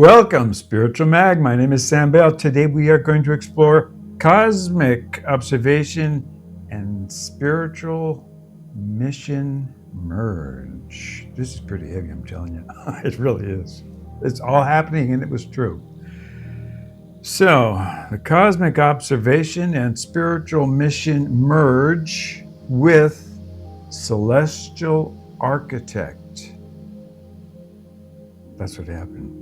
Welcome, Spiritual Mag. My name is Sambell. Today we are going to explore cosmic observation and spiritual mission merge. This is pretty heavy, I'm telling you. It really is. It's all happening and it was true. So, the cosmic observation and spiritual mission merge with celestial architect. That's what happened.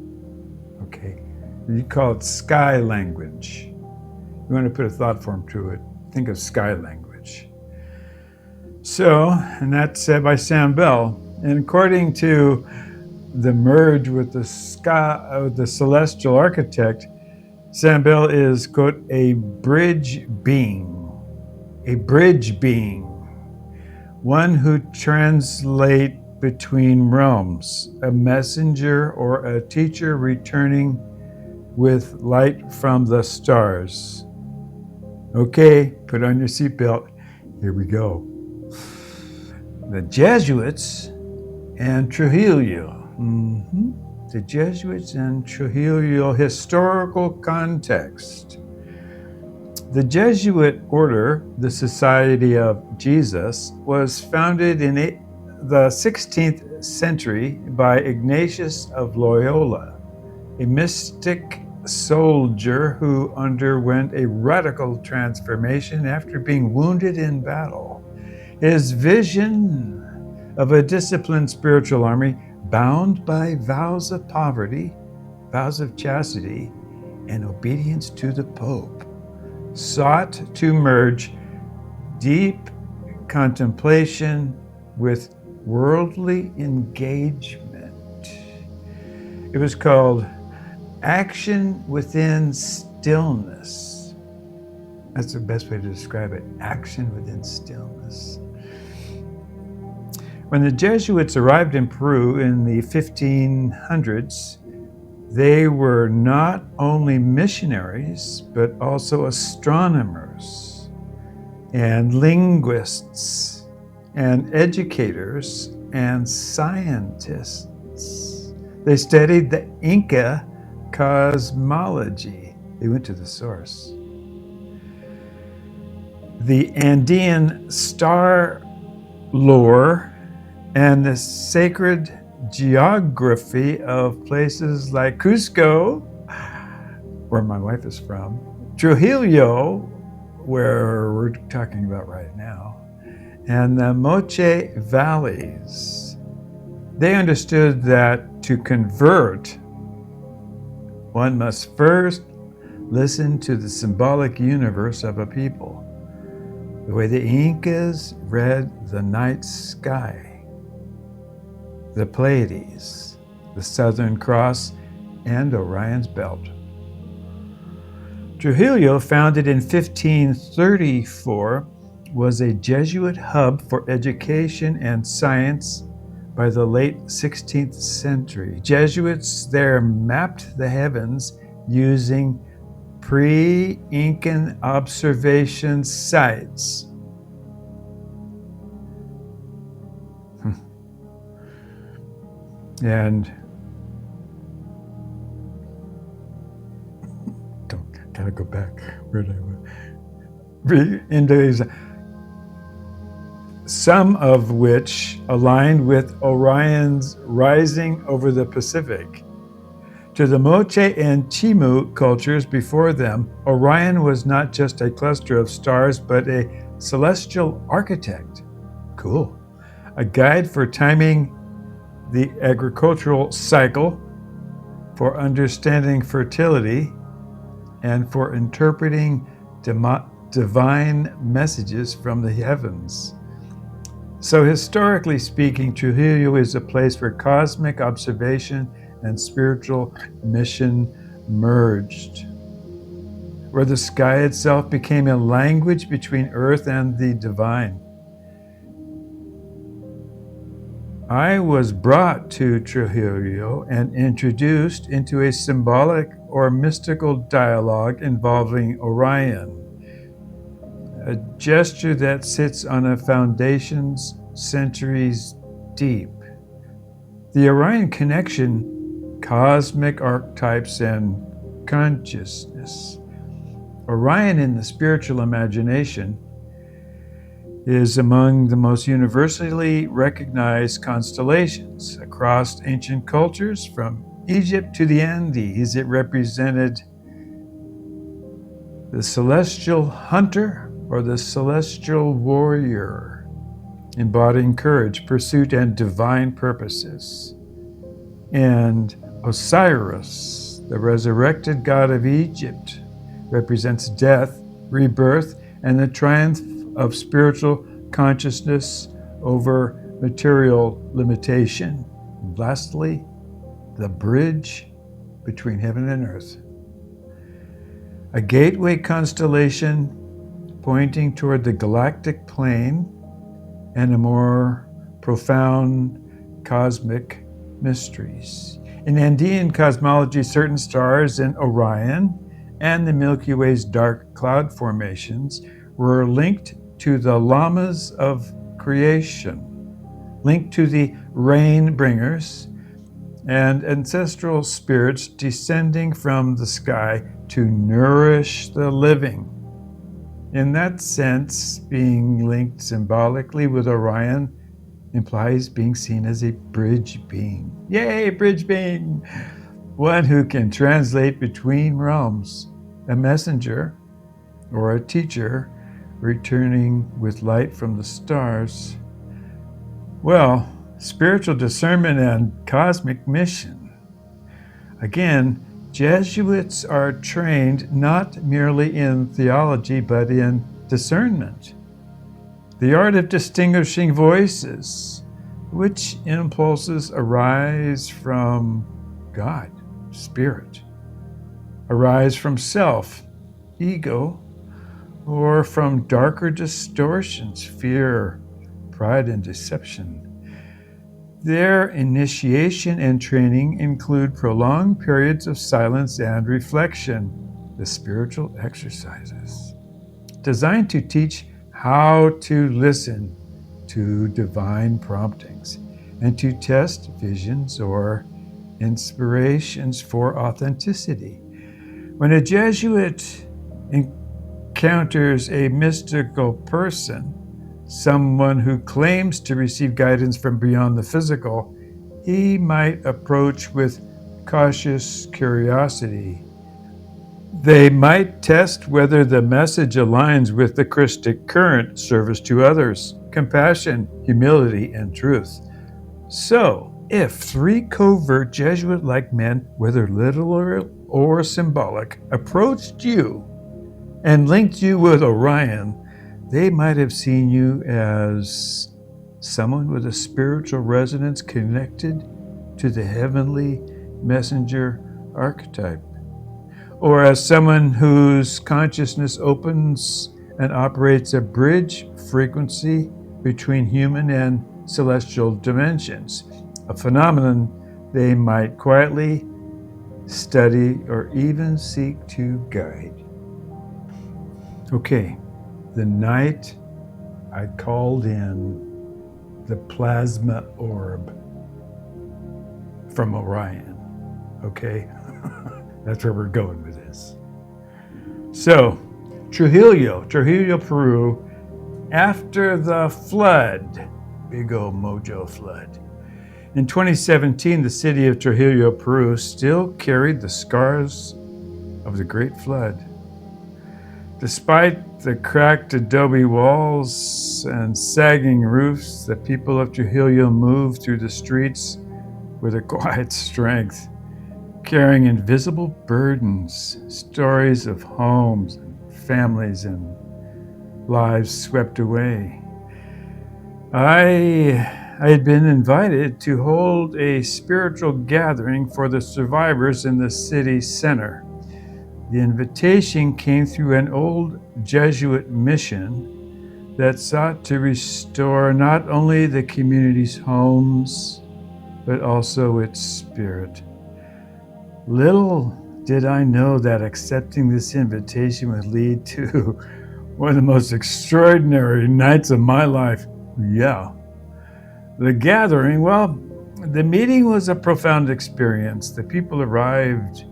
Okay, you call it sky language. You want to put a thought form to it. Think of sky language. So, and that's said by Sambell. And according to the merge with the celestial architect, Sambell is, quote, a bridge being, one who translates between realms, a messenger or a teacher returning with light from the stars. Okay, put on your seatbelt. Here we go. The Jesuits and Trujillo. The Jesuits and Trujillo historical context. The Jesuit order, the Society of Jesus, was founded in the 16th century by Ignatius of Loyola, a mystic soldier who underwent a radical transformation after being wounded in battle. His vision of a disciplined spiritual army bound by vows of poverty, vows of chastity, and obedience to the Pope sought to merge deep contemplation with worldly engagement. It was called action within stillness. That's the best way to describe it, action within stillness. When the Jesuits arrived in Peru in the 1500s, they were not only missionaries, but also astronomers and linguists and educators and scientists. They studied the Inca cosmology. They went to the source. The Andean star lore and the sacred geography of places like Cusco, where my wife is from, Trujillo, where we're talking about right now, and the Moche valleys. They understood that to convert, one must first listen to the symbolic universe of a people, the way the Incas read the night sky, the Pleiades, the Southern Cross, and Orion's Belt. Trujillo, founded in 1534, was a Jesuit hub for education and science by the late 16th century. Jesuits there mapped the heavens using pre-Incan observation sites. And gotta go back where I was. Into these, some of which aligned with Orion's rising over the Pacific. To the Moche and Chimu cultures before them, Orion was not just a cluster of stars, but a celestial architect. Cool. A guide for timing the agricultural cycle, for understanding fertility, and for interpreting divine messages from the heavens. So historically speaking, Trujillo is a place where cosmic observation and spiritual mission merged, where the sky itself became a language between earth and the divine. I was brought to Trujillo and introduced into a symbolic or mystical dialogue involving Orion, a gesture that sits on a foundations centuries deep. The Orion connection cosmic archetypes and consciousness. Orion in the spiritual imagination is among the most universally recognized constellations across ancient cultures. From Egypt to the Andes, it represented the celestial hunter or the celestial warrior, embodying courage, pursuit, and divine purposes. And Osiris, the resurrected god of Egypt, represents death, rebirth, and the triumph of spiritual consciousness over material limitation. And lastly, the bridge between heaven and earth. A gateway constellation pointing toward the galactic plane and a more profound cosmic mysteries. In Andean cosmology, certain stars in Orion and the Milky Way's dark cloud formations were linked to the lamas of creation, linked to the rain bringers and ancestral spirits descending from the sky to nourish the living. In that sense, being linked symbolically with Orion implies being seen as a bridge being. Yay, bridge being! One who can translate between realms, a messenger or a teacher returning with light from the stars. Well, spiritual discernment and cosmic mission. Again, Jesuits are trained not merely in theology, but in discernment. The art of distinguishing voices, which impulses arise from God, Spirit, arise from self, ego, or from darker distortions, fear, pride, and deception. Their initiation and training include prolonged periods of silence and reflection, the spiritual exercises, designed to teach how to listen to divine promptings and to test visions or inspirations for authenticity. When a Jesuit encounters a mystical person, someone who claims to receive guidance from beyond the physical, he might approach with cautious curiosity. They might test whether the message aligns with the Christic current: service to others, compassion, humility, and truth. So, if three covert Jesuit-like men, whether literal or symbolic, approached you and linked you with Orion, they might have seen you as someone with a spiritual resonance connected to the heavenly messenger archetype, or as someone whose consciousness opens and operates a bridge frequency between human and celestial dimensions, a phenomenon they might quietly study or even seek to guide. Okay. The night I called in the plasma orb from Orion, okay? That's where we're going with this. So, Trujillo, Peru, after the flood, big old mojo flood. In 2017, the city of Trujillo, Peru still carried the scars of the Great Flood. Despite the cracked adobe walls and sagging roofs, the people of Trujillo moved through the streets with a quiet strength, carrying invisible burdens, stories of homes and families and lives swept away. I had been invited to hold a spiritual gathering for the survivors in the city center. The invitation came through an old Jesuit mission that sought to restore not only the community's homes, but also its spirit. Little did I know that accepting this invitation would lead to one of the most extraordinary nights of my life. Yeah. The gathering, well, The meeting was a profound experience. The people arrived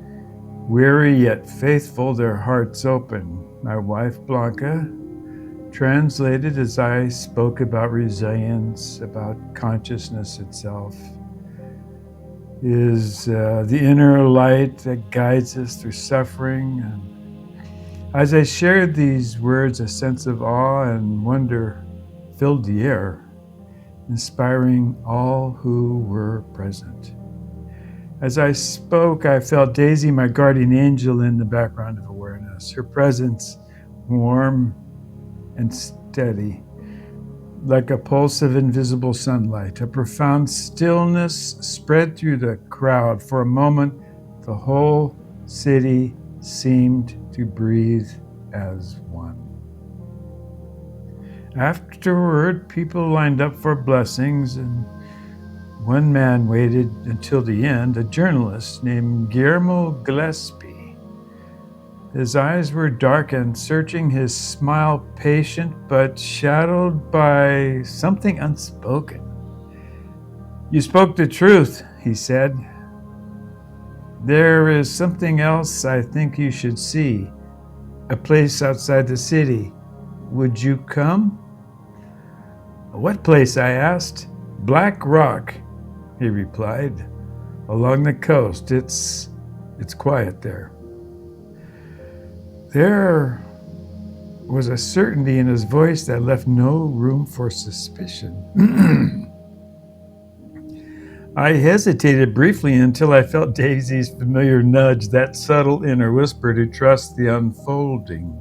weary yet faithful, their hearts open. My wife, Blanca, translated as I spoke about resilience, about consciousness itself, is the inner light that guides us through suffering. And as I shared these words, a sense of awe and wonder filled the air, inspiring all who were present. As I spoke, I felt Daisy, my guardian angel, in the background of awareness, her presence warm and steady, like a pulse of invisible sunlight. A profound stillness spread through the crowd. For a moment, the whole city seemed to breathe as one. Afterward, people lined up for blessings, and one man waited until the end, a journalist named Guillermo Gillespie. His eyes were dark and searching, his smile patient but shadowed by something unspoken. "You spoke the truth," he said. "There is something else I think you should see, a place outside the city. Would you come?" "What place?" I asked. "Black Rock," he replied. "Along the coast. It's quiet there." There was a certainty in his voice that left no room for suspicion. I hesitated briefly until I felt Daisy's familiar nudge, that subtle inner whisper to trust the unfolding.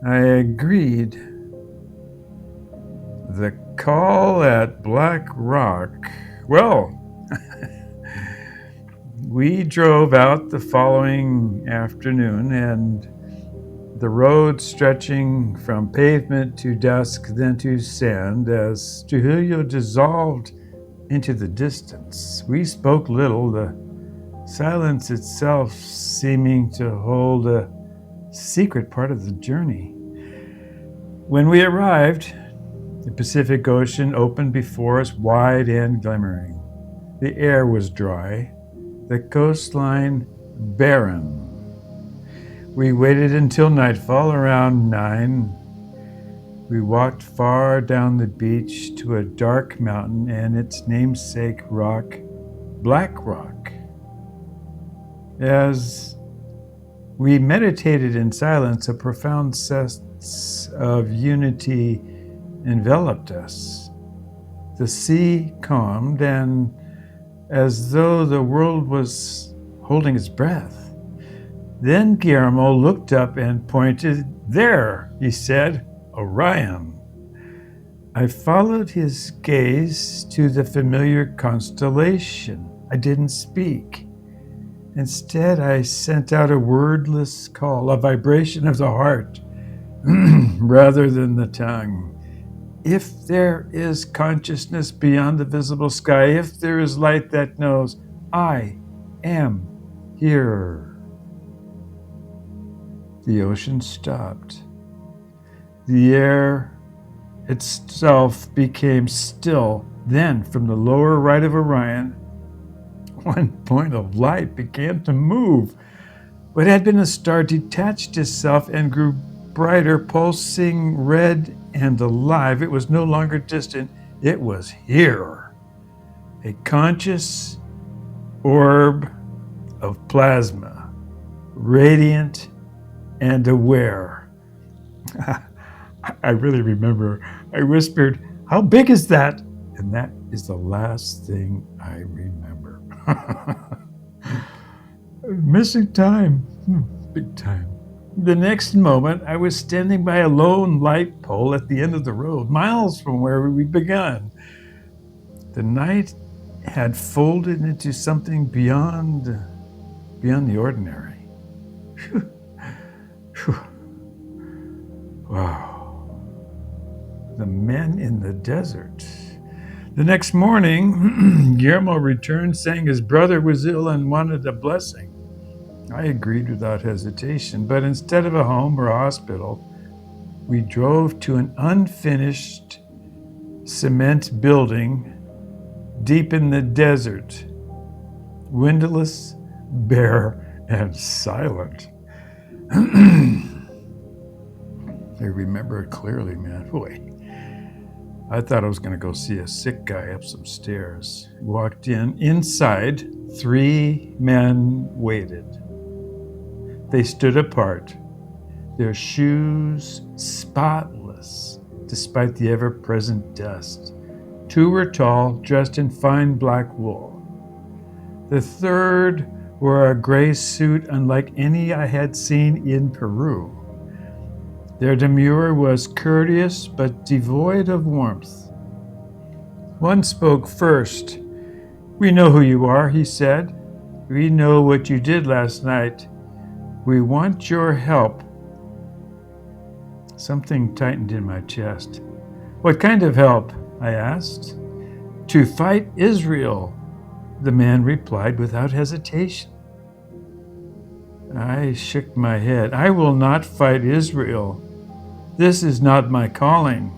I agreed. The call at Black Rock. Well, we drove out the following afternoon, and the road stretching from pavement to dusk, then to sand, as Trujillo dissolved into the distance. We spoke little, the silence itself seeming to hold a secret part of the journey. When we arrived, the Pacific Ocean opened before us, wide and glimmering. The air was dry, the coastline barren. We waited until nightfall, around 9. We walked far down the beach to a dark mountain and its namesake rock, Black Rock. As we meditated in silence, a profound sense of unity enveloped us. The sea calmed, and as though the world was holding its breath. Then Guillermo looked up and pointed. "There," he said, "Orion." I followed his gaze to the familiar constellation. I didn't speak. Instead, I sent out a wordless call, a vibration of the heart rather than the tongue. If there is consciousness beyond the visible sky, if there is light that knows, I am here. The ocean stopped. The air itself became still. Then, from the lower right of Orion, one point of light began to move. What had been a star detached itself and grew brighter, pulsing red and alive. It was no longer distant. It was here. A conscious orb of plasma, radiant and aware. I really remember. I whispered, "How big is that?" And that is the last thing I remember. Missing time. Big time. The next moment, I was standing by a lone light pole at the end of the road, miles from where we'd begun. The night had folded into something beyond the ordinary. Wow. The men in the desert. The next morning, Guillermo returned saying his brother was ill and wanted a blessing. I agreed without hesitation, but instead of a home or a hospital, we drove to an unfinished cement building deep in the desert, windowless, bare, and silent. I remember it clearly, man. Boy, I thought I was going to go see a sick guy up some stairs. Walked in. Inside, 3 men waited. They stood apart, their shoes spotless, despite the ever-present dust. 2 were tall, dressed in fine black wool. The third wore a gray suit unlike any I had seen in Peru. Their demeanor was courteous but devoid of warmth. One spoke first. "We know who you are," he said. "We know what you did last night. We want your help." Something tightened in my chest. "What kind of help?" I asked. "To fight Israel," the man replied without hesitation. I shook my head. "I will not fight Israel. This is not my calling."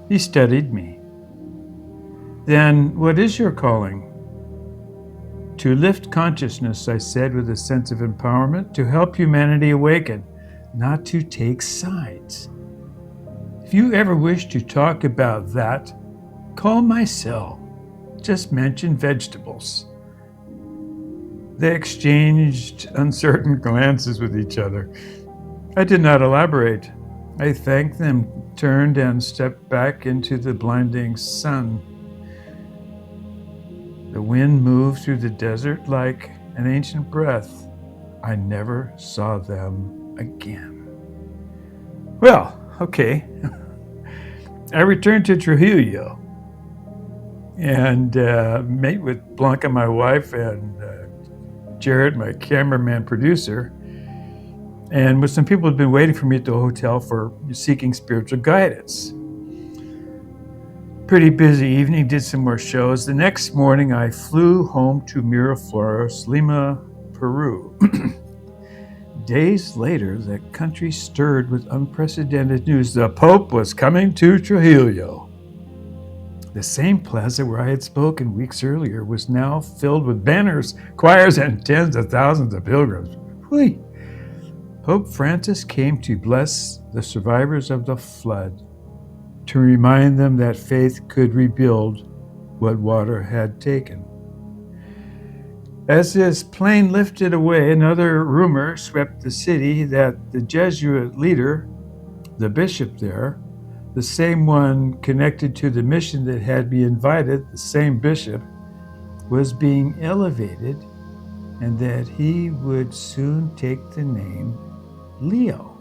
He studied me. "Then what is your calling?" "To lift consciousness," I said with a sense of empowerment, "to help humanity awaken, not to take sides. If you ever wish to talk about that, call my cell. Just mention vegetables." They exchanged uncertain glances with each other. I did not elaborate. I thanked them, turned, and stepped back into the blinding sun. The wind moved through the desert like an ancient breath. I never saw them again. Well, okay. I returned to Trujillo and met with Blanca, my wife, and Jared, my cameraman producer, and with some people who had been waiting for me at the hotel for seeking spiritual guidance. Pretty busy evening, did some more shows. The next morning, I flew home to Miraflores, Lima, Peru. Days later, the country stirred with unprecedented news. The Pope was coming to Trujillo. The same plaza where I had spoken weeks earlier was now filled with banners, choirs, and tens of thousands of pilgrims. Whee! Pope Francis came to bless the survivors of the flood, to remind them that faith could rebuild what water had taken. As his plane lifted away, another rumor swept the city that the Jesuit leader, the bishop there, the same one connected to the mission that had me invited, the same bishop, was being elevated, and that he would soon take the name Leo.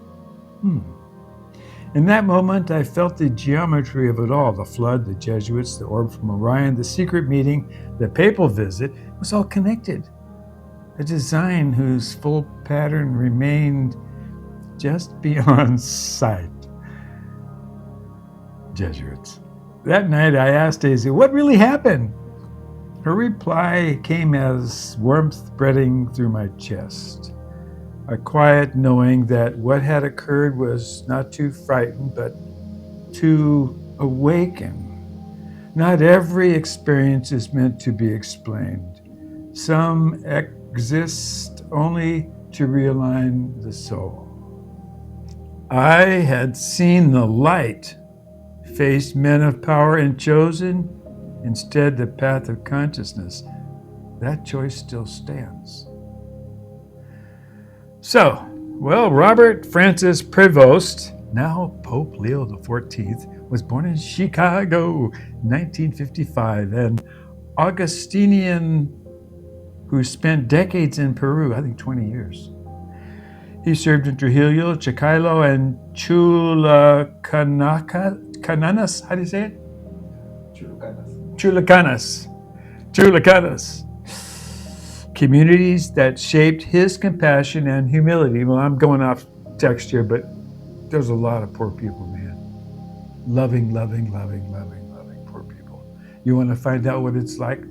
In that moment, I felt the geometry of it all. The flood, the Jesuits, the orb from Orion, the secret meeting, the papal visit was all connected. A design whose full pattern remained just beyond sight. Jesuits. That night, I asked Daisy, "What really happened?" Her reply came as warmth spreading through my chest. A quiet knowing that what had occurred was not to frighten, but to awaken. Not every experience is meant to be explained. Some exist only to realign the soul. I had seen the light, faced men of power, and chosen instead the path of consciousness. That choice still stands. So, Robert Francis Prevost, now Pope Leo XIV, was born in Chicago, 1955, an Augustinian who spent decades in Peru, I think 20 years. He served in Trujillo, Chiclayo, and Chulucanas. How do you say it? Chulucanas. Communities that shaped his compassion and humility. Well, I'm going off text here, but there's a lot of poor people, man. Loving poor people. You want to find out what it's like?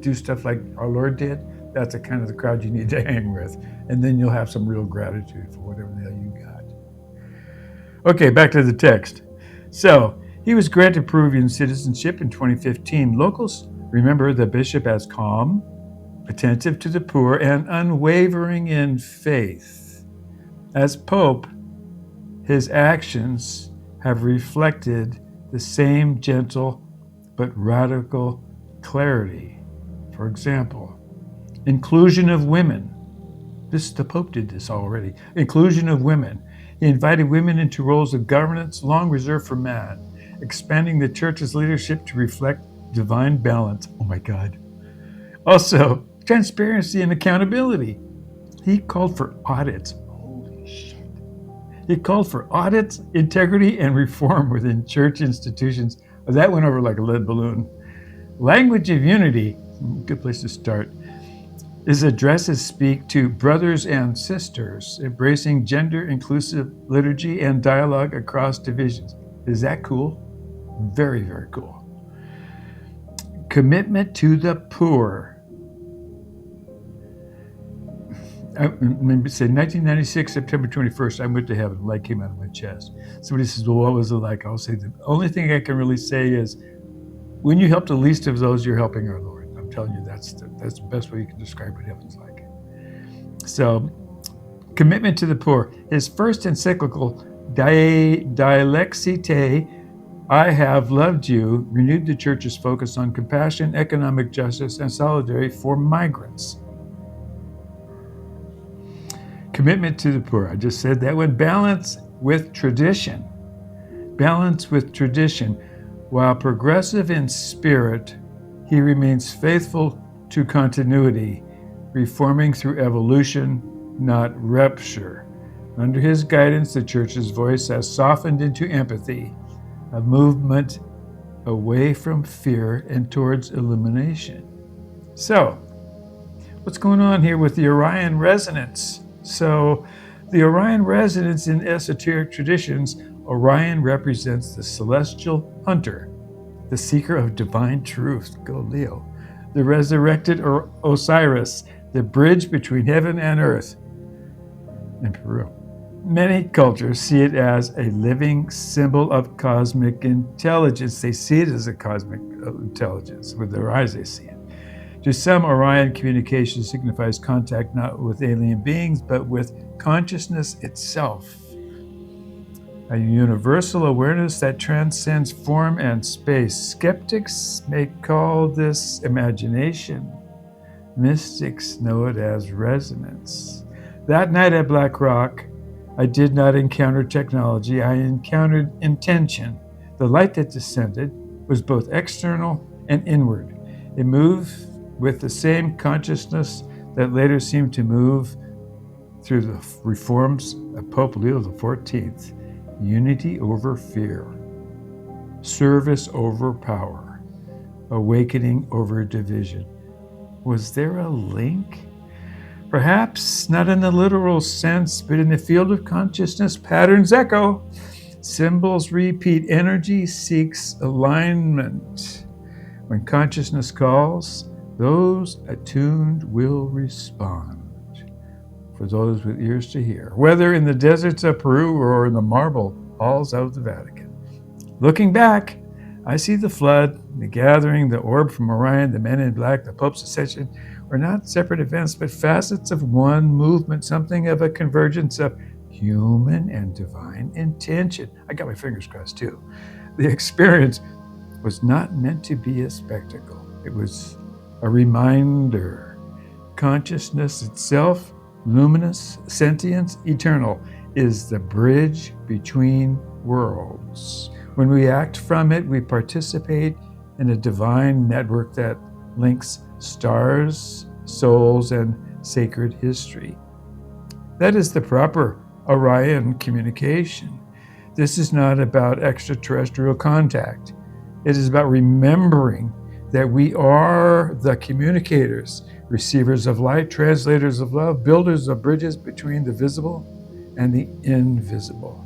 Do stuff like our Lord did? That's the kind of the crowd you need to hang with. And then you'll have some real gratitude for whatever the hell you got. Okay, back to the text. So, He was granted Peruvian citizenship in 2015. Locals remember the bishop as calm, attentive to the poor, and unwavering in faith. As Pope, his actions have reflected the same gentle but radical clarity. For example, inclusion of women. The Pope did this already. Inclusion of women. He invited women into roles of governance long reserved for men, expanding the church's leadership to reflect divine balance. Oh my God. Also, transparency and accountability. He called for audits. Holy shit. He called for audits, integrity, and reform within church institutions. Oh, that went over like a lead balloon. Language of unity, good place to start. His addresses speak to brothers and sisters, embracing gender-inclusive liturgy and dialogue across divisions. Is that cool? Very, very cool. Commitment to the poor. Say 1996, September 21st, I went to heaven. Light came out of my chest. Somebody says, well, what was it like? I'll say the only thing I can really say is, when you help the least of those, you're helping our Lord. I'm telling you, that's the best way you can describe what heaven's like. So, commitment to the poor. His first encyclical, Dilexite, I Have Loved You, renewed the church's focus on compassion, economic justice, and solidarity for migrants. Commitment to the poor. I just said that one. Balance with tradition. Balance with tradition. While progressive in spirit, he remains faithful to continuity, reforming through evolution, not rupture. Under his guidance, the church's voice has softened into empathy, a movement away from fear and towards illumination. So, what's going on here with the Orion resonance? So, the Orion resonance in esoteric traditions, Orion represents the celestial hunter, the seeker of divine truth, go Leo, the resurrected Osiris, the bridge between heaven and earth in Peru. Many cultures see it as a living symbol of cosmic intelligence. They see it as a cosmic intelligence. With their eyes, they see it. To some, Orion communication signifies contact not with alien beings, but with consciousness itself. A universal awareness that transcends form and space. Skeptics may call this imagination. Mystics know it as resonance. That night at Black Rock, I did not encounter technology, I encountered intention. The light that descended was both external and inward. It moved with the same consciousness that later seemed to move through the reforms of Pope Leo XIV. Unity over fear, service over power, awakening over division. Was there a link? Perhaps not in the literal sense, but in the field of consciousness, patterns echo. Symbols repeat. Energy seeks alignment. When consciousness calls, those attuned will respond. For those with ears to hear, whether in the deserts of Peru or in the marble halls of the Vatican. Looking back, I see the flood, the gathering, the orb from Orion, the men in black, the Pope's ascension were not separate events, but facets of one movement, something of a convergence of human and divine intention. I got my fingers crossed too. The experience was not meant to be a spectacle. It was a reminder. Consciousness itself, luminous, sentience, eternal, is the bridge between worlds. When we act from it, we participate in a divine network that links stars, souls, and sacred history. That is the proper Orion communication. This is not about extraterrestrial contact. It is about remembering that we are the communicators, receivers of light, translators of love, builders of bridges between the visible and the invisible.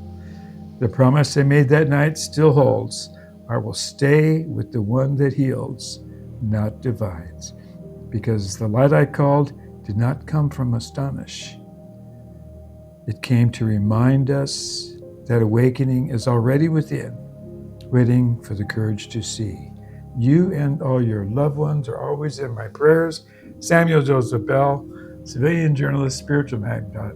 The promise I made that night still holds. I will stay with the one that heals, not divides. Because the light I called did not come from astonish. It came to remind us that awakening is already within. waiting for the courage to see. You and all your loved ones are always in my prayers. Samuel Joseph Bell, civilian journalist, spiritual magnate.